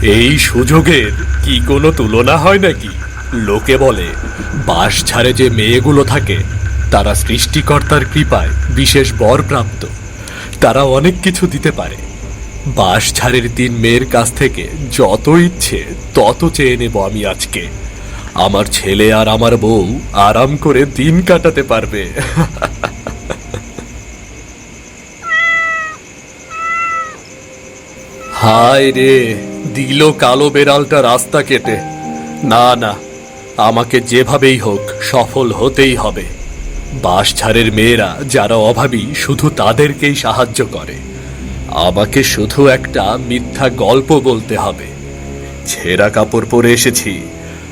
এই সুযোগের কি কোনো তুলনা হয় নাকি? লোকে বলে বাঁশঝাড়ে যে মেয়েগুলো থাকে তারা সৃষ্টিকর্তার কৃপায় বিশেষ বরপ্রাপ্ত। তারা অনেক কিছু দিতে পারে। বাঁশঝাড়ের 3 মেয়ের কাছ থেকে যত ইচ্ছে তত চেয়ে নেব আমি আজকে। আমার ছেলে আর আমার বউ আরাম করে দিন কাটাতে পারবে। হায় রে, দিল কালো বেড়ালটা রাস্তা কেটে। না না, আমাকে যেভাবেই হোক সফল হতেই হবে। বাঁশঝাড়ের মেয়েরা যারা অভাবী শুধু তাদেরকেই সাহায্য করে। আমাকে শুধু একটা মিথ্যা গল্প বলতে হবে। ছেঁড়া কাপড় পরে এসেছি,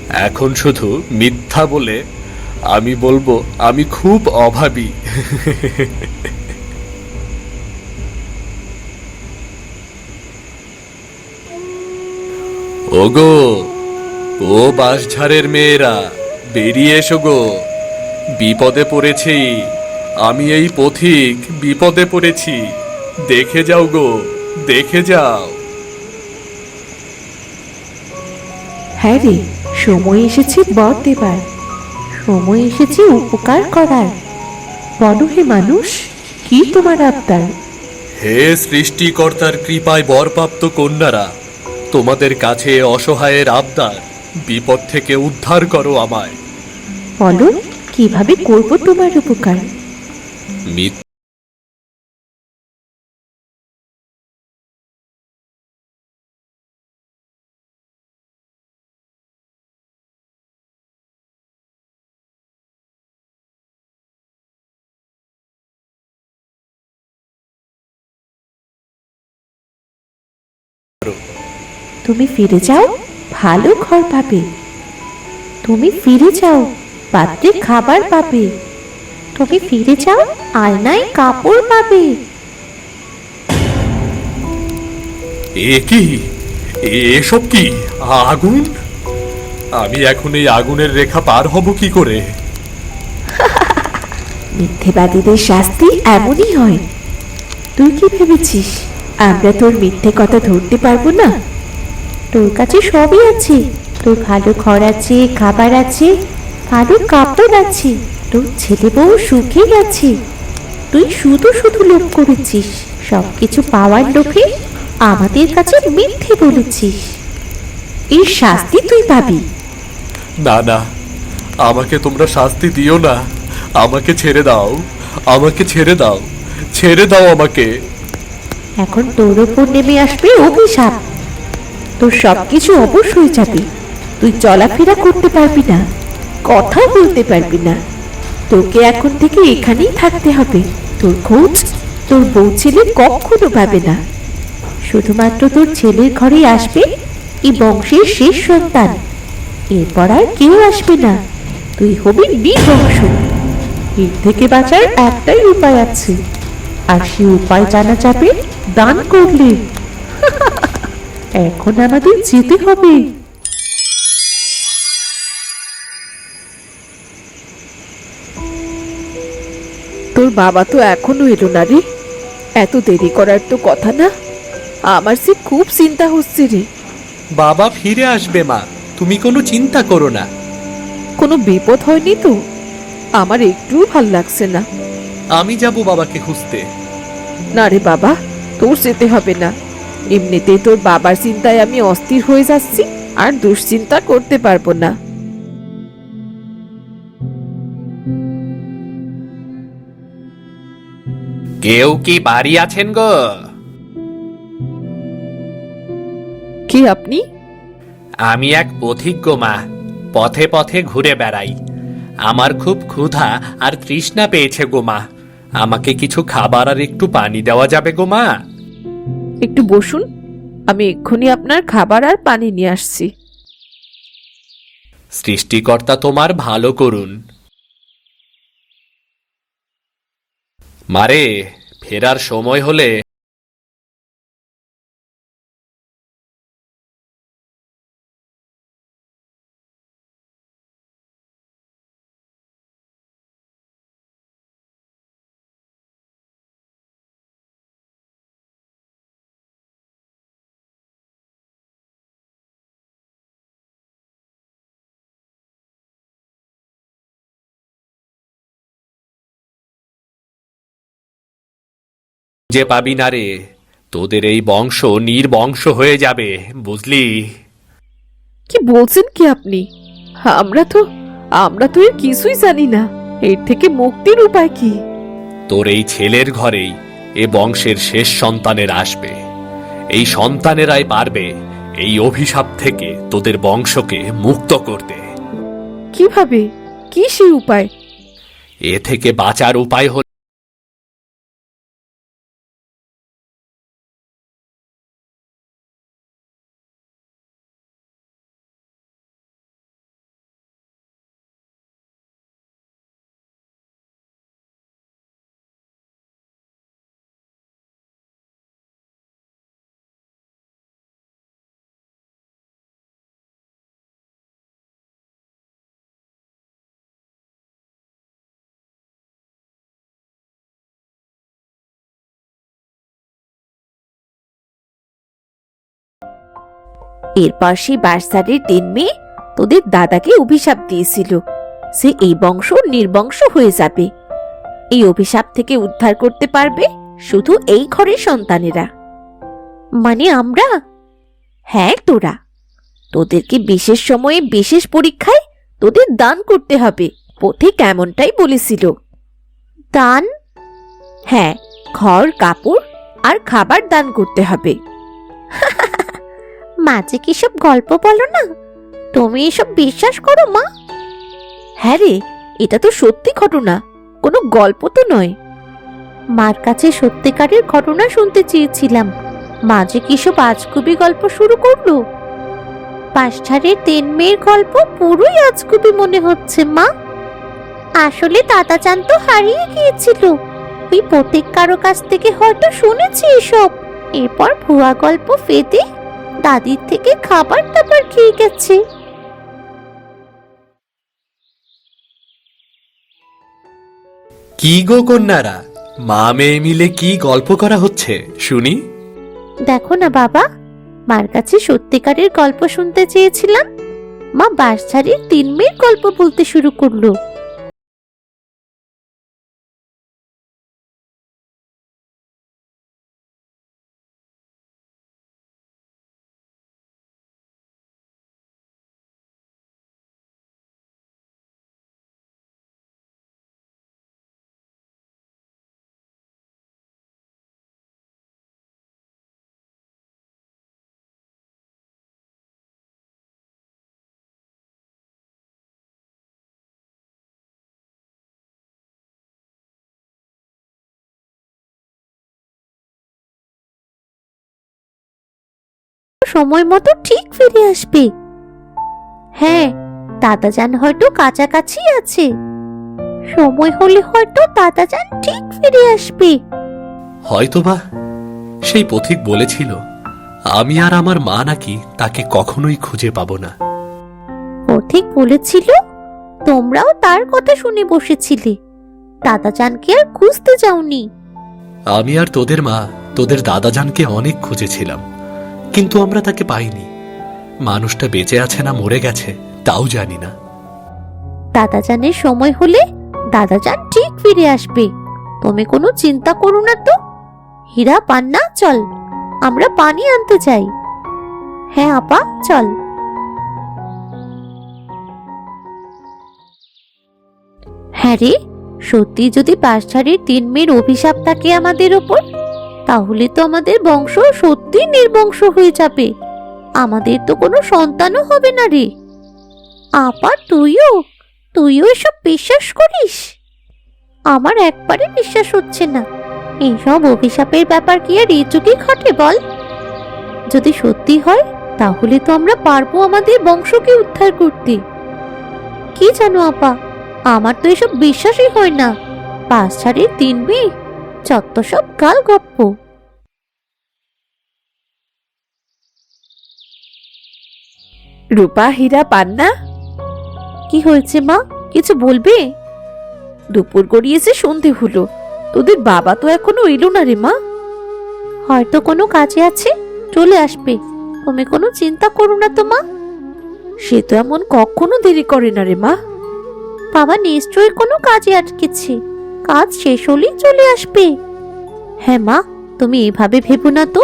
এখন শুধু মিথ্যা বলে আমি বলবো আমি খুব অভাবী। ওগো, ও বাঁশঝাড়ের মেয়েরা, বেরিয়ে এসো গো। বিপদে পড়েছি, আমি এই পথিক বিপদে পড়েছি। দেখে যাও গো, দেখে যাও। হ্যাঁ রে, সময় এসেছে বর দেবার, সময় এসেছে উপকার করার। বলো হে মানুষ, কি তোমার আবদার? হে সৃষ্টিকর্তার কৃপায় বরপ্রাপ্ত কন্যারা, তোমাদের কাছে অসহায়ের আবদার, বিপদ থেকে উদ্ধার করো আমায়। বলো, কিভাবে করব তোমার উপকার? মিথ- তুমি ফিরে যাও, ভালো ঘর পাবে। তুমি ফিরে যাও, পাত্রে খাবার পাবে। তুমি ফিরে যাও, আয়নায় কাপড় পাবে। এ কি, এসব কি? আগুন! আমি এখন এই আগুনের রেখা পার হব কি করে? মিথ্যেবাদীদের শাস্তি এমনই হয়। তুই কি ভেবেছিস আমরা তোর মিথ্যে কথা ধরতে পারবো না? তোর কাছে সবই আছে। তোর ভালো ঘর আছে, খাবার আছে, ভালো কাপড় আছে, তোর ছেলে বউ সুখে গেছে। তুই শুধু শুধু লোভ করেছিস, সবকিছু পাওয়ার লোভে আমাদের কাছে মিথ্যে বলেছিস। এর শাস্তি তুই পাবি। না না, আমাকে তোমরা শাস্তি দিও না। আমাকে ছেড়ে দাও, আমাকে ছেড়ে দাও, ছেড়ে দাও আমাকে। এখন তোর ওপর নেমে আসবে অভিশাপ। তোর সবকিছু অবশ হয়ে যাবে। তুই চলাফেরা করতে পারবি না, কথা বলতে পারবি না। তোকে এখন থেকে এখানেই থাকতে হবে। তোর খোঁজ তোর বউ ছেলে কখনো পাবে না। শুধুমাত্র তোর ছেলের ঘরেই আসবে এই বংশের শেষ সন্তান। এরপর আর কেউ আসবে না। তুই হবি নির্বংশ। এর থেকে বাঁচার একটাই উপায় আছে, আর সে উপায় জানা যাবে দান করলে। এখন আমাদের যেতে হবে। তোর বাবা তো এখনো এলো না রে। এত দেরি করার তো কথা না। আমার সে খুব চিন্তা হচ্ছে রে। বাবা ফিরে আসবে মা, তুমি কোনো চিন্তা করো না। কোনো বিপদ হয়নি তো? আমার একটুও ভাল লাগছে না। আমি যাব বাবাকে খুঁজতে। না রে বাবা, তোর যেতে হবে না। এমনিতেই তোর বাবার চিন্তায় আমি অস্থির হয়ে যাচ্ছি, আর দুশ্চিন্তা করতে পারবো না। কেউ কি বাড়ি আছেন গো? কে আপনি? আমি এক পথিক গো মা, পথে পথে ঘুরে বেড়াই। আমার খুব ক্ষুধা আর তৃষ্ণা পেয়েছে গো মা। আমাকে কিছু খাবার আর একটু পানি দেওয়া যাবে গো মা? একটু বসুন, আমি এক্ষুনি আপনার খাবার আর পানি নিয়ে আসছি। সৃষ্টিকর্তা তোমার ভালো করুন। মারে, ফেরার সময় হলে যে পাবি না রে, তোদের এই বংশ নির্বংশ হয়ে যাবে, বুঝলি? কি বলছেন কি আপনি? আমরা তো এর কিছুই জানি না। এর থেকে মুক্তির উপায় কি? তোর এই ছেলের ঘরেই এ বংশের শেষ সন্তানের আসবে। এই সন্তানেরাই পারবে এই অভিশাপ থেকে তোদের বংশকে মুক্ত করতে। কিভাবে? কি সেই উপায়? এ থেকে বাঁচার উপায় হল এরপর সেই বার্সারের 3 মেয়ে তোদের দাদাকে অভিশাপ দিয়েছিল, সে এই বংশ নির্বংশ হয়ে যাবে। এই অভিশাপ থেকে উদ্ধার করতে পারবে শুধু এই ঘরের সন্তানেরা। মানে আমরা? হ্যাঁ, তোরা। তোদেরকে বিশেষ সময়ে বিশেষ পরীক্ষায় তোদের দান করতে হবে, পথিক এমনটাই বলেছিল। দান? হ্যাঁ, ঘর, কাপড় আর খাবার দান করতে হবে। মাঝে কি সব গল্প বলো না? তুমি এসব বিশ্বাস করো মা? হ্যাঁ রে, এটা তো সত্যি ঘটনা, কোনো গল্প তো নয়। মার কাছে সত্যিকারের ঘটনা শুনতে চেয়েছিলাম, মাঝে কি সব আজগুবি গল্প শুরু করলো? বাঁশঝাড়ের 3 মেয়ের গল্প পুরোই আজগুবি মনে হচ্ছে মা। আসলে দাদা চান তো হারিয়ে গিয়েছিল, ওই প্রত্যেক কারো কাছ থেকে হয়তো শুনেছি এসব। এরপর ভুয়া গল্প ফেদে দাদির থেকে খাবার টাবার খেয়ে গেছে। কি গো কন্যারা, মা মেয়ে মিলে কি গল্প করা হচ্ছে শুনি? দেখো না বাবা, মার কাছে সত্যিকারের গল্প শুনতে চেয়েছিলাম, মা বাঁশঝাড়ের 3 মেয়ের গল্প বলতে শুরু করলো। সময় মতো ঠিক ফিরে আসবে। হ্যাঁ, দাদাজান হয়তো কাছাকাছি আছে, সময় হলে হয়তো দাদাজান ঠিক ফিরে আসবে। হয়তোবা সেই পথিক বলেছিল আমি আর আমার মা নাকি তাকে কখনোই খুঁজে পাবো না। পথিক বলেছিল? তোমরাও তার কথা শুনে বসেছিলে, দাদাজানকে আর খুঁজতে যাওনি? আমি আর তোদের মা তোদের দাদাজানকে অনেক খুঁজেছিলাম, কিন্তু আমরা তাকে পাইনি। মানুষটা বেঁচে আছে না মরে গেছে তাও জানি না। দাদাজানের সময় হলে দাদাজান ঠিক ফিরে আসবে, তুমি কোনো চিন্তা করো না তো। হীরা, পান্না, চল আমরা পানি আনতে যাই। হ্যাঁ আপা, চল। হ্যাঁ রে, সত্যি যদি বাঁশঝাড়ের 3 মেয়ের অভিশাপ থাকে আমাদের ওপর, তাহলে তো আমাদের বংশ সত্যি নির্বংশ হয়ে যাবে, আমাদের তো কোনো সন্তানও হবে না রে। আপা, তুইও এসব বিশ্বাস করিস? আমার একবারে বিশ্বাস হচ্ছে না। এইসব অভিশাপের ব্যাপার কি আর এই যুগে ঘটে বল? যদি সত্যি হয় তাহলে তো আমরা পারবো আমাদের বংশকে উদ্ধার করতে। কি জানো আপা, আমার তো এসব বিশ্বাসই হয় না। বাঁশঝাড়ের 3 মেয়ে, যত সব গাল গপ্প। রূপা, হীরা, পান্না, কি হয়েছে মা? কিছু বলবে? দুপুর গড়িয়েছে, সন্ধে হলো, তোদের বাবা তো এখনো এলো না রে মা। হয়তো কোনো কাজে আছে, চলে আসবে, তুমি কোনো চিন্তা করো না তো মা। সে তো এমন কখনো দেরি করে না রে মা। বাবা নিশ্চয়ই কোনো কাজে আটকেছে, কাজ শেষ হলেই চলে আসবে। হ্যাঁ মা, তুমি এভাবে ভেবো না তো।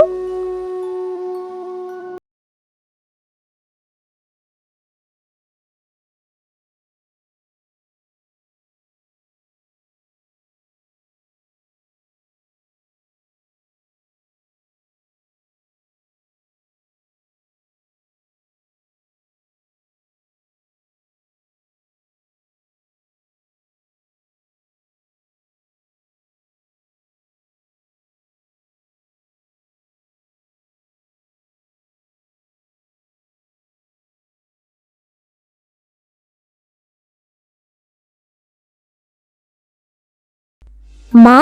মা,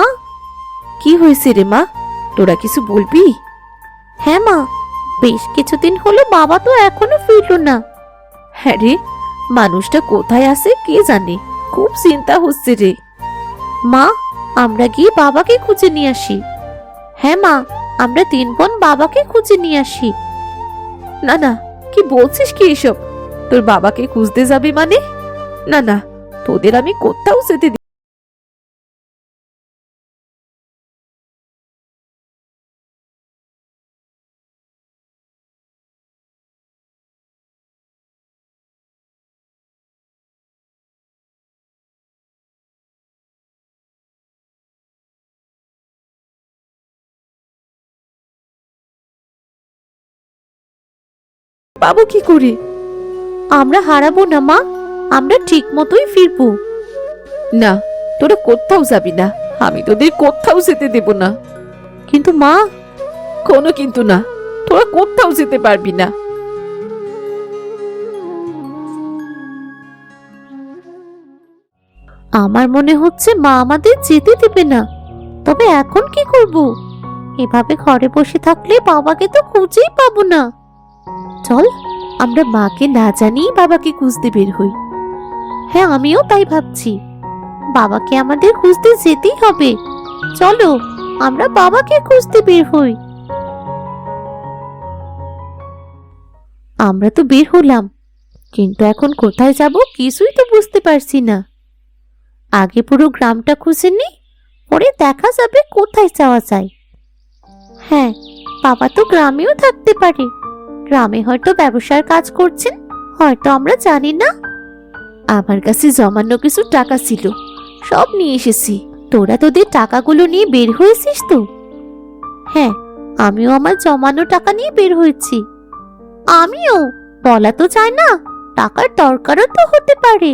কি হয়েছে রে মা? তোরা কিছু বলবি? হ্যাঁ মা, বেশ কিছুদিন হলো বাবা তো এখনো ফিরলো না। হ্যাঁ রে, মানুষটা কোথায় আছে কে জানে, খুব চিন্তা হচ্ছে রে। মা, আমরা গিয়ে বাবাকে খুঁজে নিয়ে আসি। হ্যাঁ মা, আমরা 3 বোন বাবাকে খুঁজে নিয়ে আসি। না না, কি বলছিস কি এসব? তোর বাবাকে খুঁজতে যাবি মানে? না না, তোদের আমি কোথাও যেতে দিই। পাবো কি করে? আমরা হারাবো না মা, আমরা ঠিক মতোই ফিরবো। না, তোরা কোথাও যাবি না, আমি তোদের কোথাও যেতে দেব না। কিন্তু মা, কোনো কিন্তু না, তোরা কোথাও যেতে পারবি না। আমার মনে হচ্ছে মা আমাদের যেতে দেবে না। তবে এখন কি করব? এভাবে ঘরে বসে থাকলে বাবাকে তো খুঁজেই পাবো না। চল, আমরা মাকে না জানিয়ে বাবাকে খুঁজতে বের হই। হ্যাঁ, আমিও তাই ভাবছি। বাবাকে আমাদের খুঁজতে যেতেই হবে। চলো, আমরা বাবাকে খুঁজতে বের হই। আমরা তো বের হলাম, কিন্তু এখন কোথায় যাব কিছুই তো বুঝতে পারছি না। আগে পুরো গ্রামটা খুঁজে নিই, পরে দেখা যাবে কোথায় যাওয়া যায়। হ্যাঁ, বাবা তো গ্রামেও থাকতে পারে। গ্রামে হয়তো ব্যবসার কাজ করছেন, হয়তো আমরা জানি না। আমার কাছে জমানো কিছু টাকা ছিল, সব নিয়ে এসেছি। তোরা তোদের টাকাগুলো নিয়ে বের হয়েছিস তো? হ্যাঁ, আমিও আমার জমানো টাকা নিয়ে বের হয়েছি। আমিও, বলা তো যায় না, টাকার দরকারও তো হতে পারে।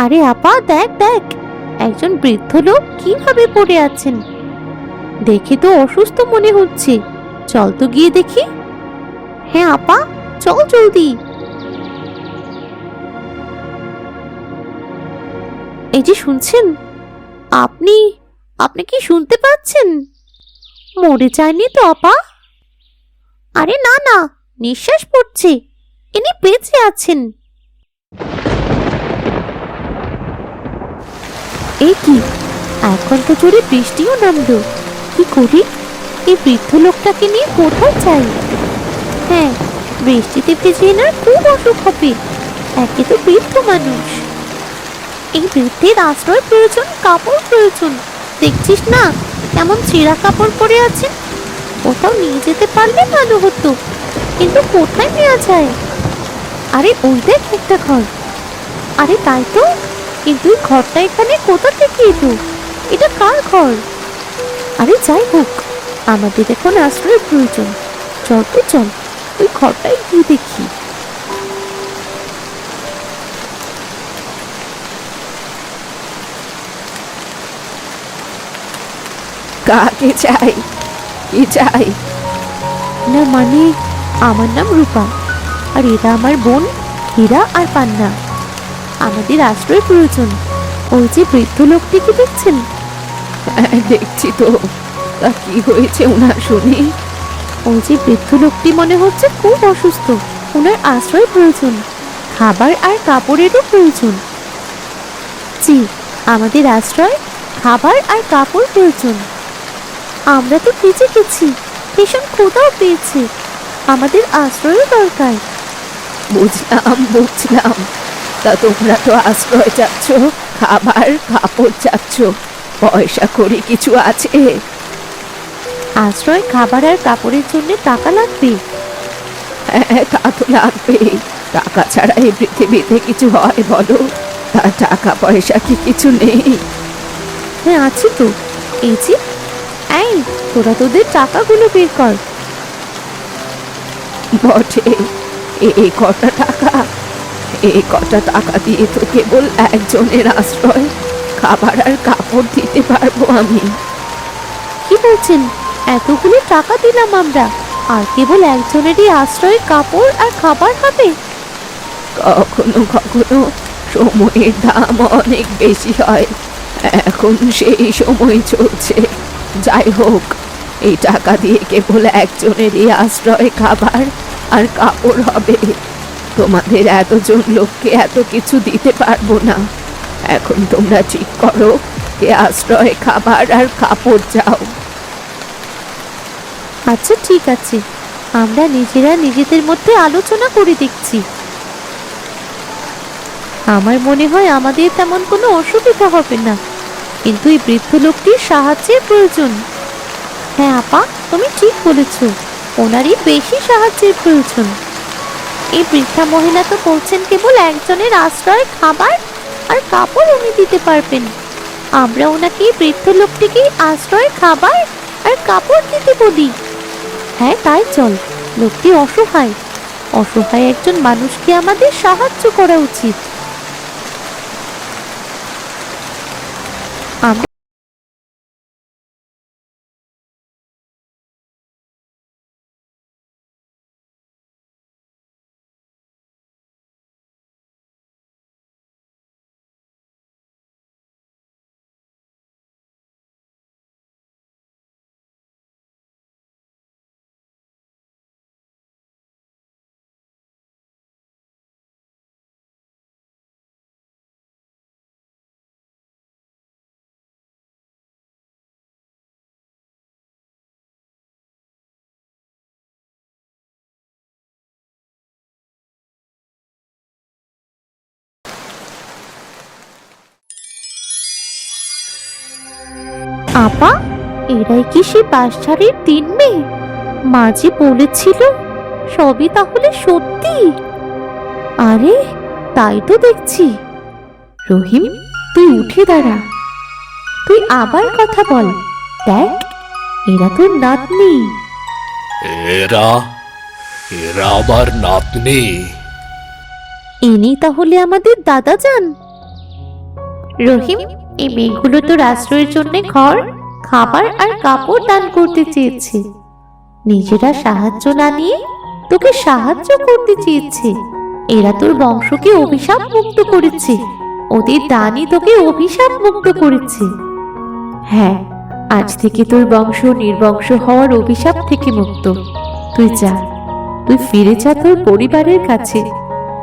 আরে আপা, দেখ দেখ, একজন বৃদ্ধ লোক কিভাবে পড়ে আছেন। দেখে তো অসুস্থ মনে হচ্ছে। চল তো গিয়ে দেখি। হ্যাঁ আপা, চল জলদি। এই যে শুনছেন, আপনি আপনি কি শুনতে পাচ্ছেন? মরে যায়নি তো আপা? আরে না না, নিঃশ্বাস পড়ছে, ইনি বেঁচে আছেন। এই কি, এখন তো জোরে বৃষ্টিও নামলো। কি করি? এই বৃদ্ধ লোকটাকে নিয়ে কোথায় যাই? হ্যাঁ, বৃষ্টিতে ভিজে না খুব অসুখ হবে। একে তো বৃদ্ধ মানুষ। এই বৃদ্ধের আশ্রয় প্রয়োজন, কাপড় প্রয়োজন। দেখছিস না কেমন ছেঁড়া কাপড় পরে আছে? কোথাও নিয়ে যেতে পারলে ভালো হতো, কিন্তু কোথায় নেওয়া যায়? আরে ওই দেখ একটা ঘর। আরে তাই তো, কিন্তু ঘরটা এখানে কোথা থেকে এলো? এটা কার ঘর? আরে যাই হোক, আমাদের এখন আশ্রয়ের প্রয়োজন। চল তো চল, ওই ঘরটাই গিয়ে দেখি। কাকে চাই? কি চাই? না মানে, আমার নাম রূপা, আর এরা আমার বোন হীরা আর পান্না। আমাদের আশ্রয় প্রয়োজন। ওই যে বৃদ্ধ লোকটিকে দেখছেন, হ্যাঁ, দেখছি তো। তা কি হয়েছে ওনার শুনি? ওই যে বৃদ্ধ লোকটি মনে হচ্ছে খুব অসুস্থ। ওনার আশ্রয় প্রয়োজন, খাবার আর কাপড়েরও প্রয়োজন। জি, আমাদের আশ্রয়, খাবার আর কাপড় প্রয়োজন। আমরা তো ভিজে গেছি, ভীষণ ক্ষুধাও পেয়েছে, আমাদের আশ্রয়ও দরকার। বুঝলাম বুঝলাম। তা তোমরা তো আশ্রয় চাচ্ছ, খাবার কাপড় চাচ্ছ, পয়সা করি কিছু আছে? আশ্রয়, খাবার আর কাপড়ের জন্য টাকা লাগবে। হ্যাঁ, তা তো লাগবে। টাকা ছাড়া এই পৃথিবীতে কিছু হয় বলো? তা টাকা পয়সা কি কিছু নেই? হ্যাঁ, আছে তো। এই যে, এই তোরা তোদের টাকাগুলো বের কর। বটে, এই কটা টাকা? এই কটা টাকা দিয়ে তো কেবল একজনের আশ্রয়, খাবার আর কাপড় দিতে পারবো আমি। কি বলছেন? এতগুলো টাকা দিলাম আমরা, আর কেবল একজনেরই আশ্রয়, কাপড় আর খাবার হবে? কখনো কখনো সময়ের দাম অনেক বেশি হয়, এখন সেই সময় চলছে। যাই হোক, এই টাকা দিয়ে কেবল একজনেরই আশ্রয়, খাবার আর কাপড় হবে। তোমাদের এতজন লোককে এত কিছু দিতে পারবো না। এখন তোমরা ঠিক করো, কে আশ্রয়, খাবার আর কাপড় চাও। আচ্ছা ঠিক আছে, আমরা নিজেরা নিজেদের মধ্যে আলোচনা করে দেখছি। আমার মনে হয় আমাদের তেমন কোনো অসুবিধা হবে না, কিন্তু এই বৃদ্ধ লোকটির সাহায্যের প্রয়োজন। হ্যাঁ আপা, তুমি ঠিক বলেছ, ওনারই বেশি সাহায্যের প্রয়োজন। এই বৃদ্ধা মহিলা তো বলছেন কেবল একজনের আশ্রয়, খাবার আর কাপড় উনি দিতে পারবেন। আমরা ওনাকে এই বৃদ্ধ লোকটিকে আশ্রয়, খাবার আর কাপড় দিতে বলি। হ্যাঁ তাই চল, লোকটি অসহায়, অসহায় একজন মানুষকে আমাদের সাহায্য করা উচিত। আমরা আপা, এরাই কি সে বাঁশঝাড়ের 3 মেয়ে? মা যে বলেছিল সবই তাহলে সত্যি? আরে তাই তো দেখছি। রহিম, তুই উঠে দাঁড়া, তুই আবার কথা বল। দেখ, এরা তোর নাতনি। এরা এরা আমার নাতনি। ইনি তাহলে আমাদের দাদা যান। রহিম, এই মেয়েগুলো তোর আশ্রয়ের জন্য ঘর, খাবার আর কাপড় দান করতে চেয়েছে। নিজেরা সাহায্য না নিয়ে তোকে সাহায্য করতে চেয়েছে। এরা তোর বংশকে অভিশাপ মুক্ত করেছে, ওদের দানই তোকে অভিশাপ মুক্ত করেছে। হ্যাঁ, আজ থেকে তোর বংশ নির্বংশ হওয়ার অভিশাপ থেকে মুক্ত। তুই যা, তুই ফিরে যা তোর পরিবারের কাছে,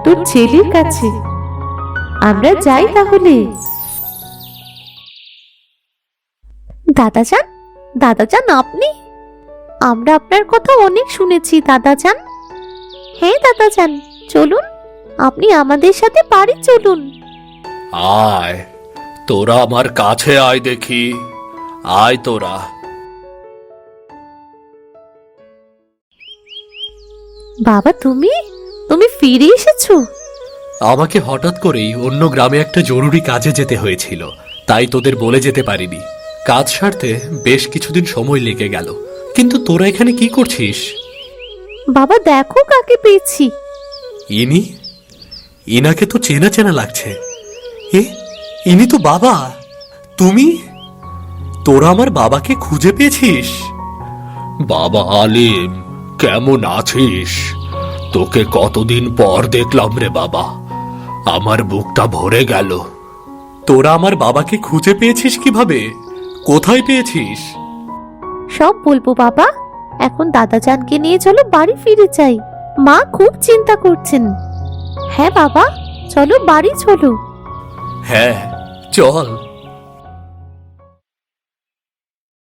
তোর ছেলের কাছে। আমরা যাই তাহলে। দাদাজান, দাদাজান আপনি? আমরা আপনার কথা অনেক শুনেছি দাদাজান। হ্যাঁ দাদাজান, চলুন, আপনি আমাদের সাথে বাড়ি চলুন। আয়, তোরা আমার কাছে আয় দেখি, আয় তোরা। বাবা, তুমি তুমি ফিরে এসেছো? আমাকে হঠাৎ করেই অন্য গ্রামে একটা জরুরি কাজে যেতে হয়েছিল, তাই তোদের বলে যেতে পারিনি। কাজ সারতে বেশ কিছুদিন সময় লেগে গেল। কিন্তু তোরা এখানে কি করছিস? বাবা দেখো কাকে পেয়েছি। ইনি? ইনাকে তো চেনা চেনা লাগছে। এ, ইনি তো বাবা। তুমি? তোরা আমার বাবাকে খুঁজে পেয়েছিস? বাবা আলিম, কেমন আছিস? তোকে কতদিন পর দেখলাম রে বাবা, আমার বুকটা ভরে গেল। তোরা আমার বাবাকে খুঁজে পেয়েছিস কিভাবে? কোথায় পেয়েছিস? সব বলবো বাবা, এখন দাদাজানকে নিয়ে চলো বাড়ি ফিরে যাই। মা খুব চিন্তা করছেন। হ্যাঁ বাবা, চলো বাড়ি চলো। হ্যাঁ, চল।